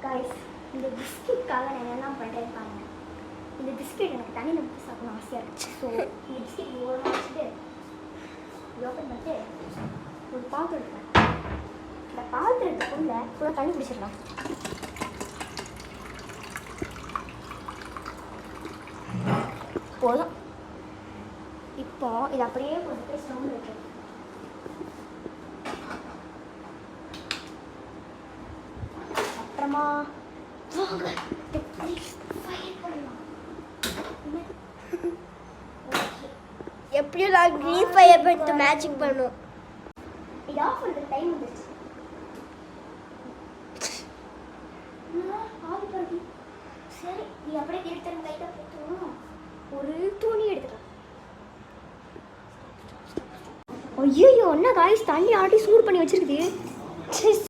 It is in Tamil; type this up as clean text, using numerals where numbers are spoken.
गाइस இந்த பிஸ்கெட்காக நான் என்னென்ன பண்ணுறேன்னு பாருங்க. இந்த பிஸ்கெட் எனக்கு தனி நம்பி சாப்பிடணும் ஆசையாக இருக்குது. ஸோ இந்த பிஸ்கெட் ஓரமாக வச்சுட்டு ஓப்பன் பண்ணிட்டு ஒரு பாத்திரம் எடுப்பேன். இந்த பாத்திரத்துக்குள்ள ஃபுல்லாக தண்ணி பிடிச்சிடலாம். போதும். இப்போ இது அப்படியே கொண்டு போய் ஸ்டவ்வில் வைக்கிறேன். அப்புறமா எப்படியும் நான் க்ரீன் ஃபயர் எடுத்து மேஜிக் பண்ணுவோம். இது ஆஃப் பண்ணுற டைம் வந்துருச்சு. சரி நீ அப்படியே எடுத்து லைட்டாக போட்டுருவோம். ஒரு துணி எடுத்துக்கலாம். ஐயோ என்ன காய்ஸ் தண்ணி ஆட்டி சூடு பண்ணி வச்சிருக்குது.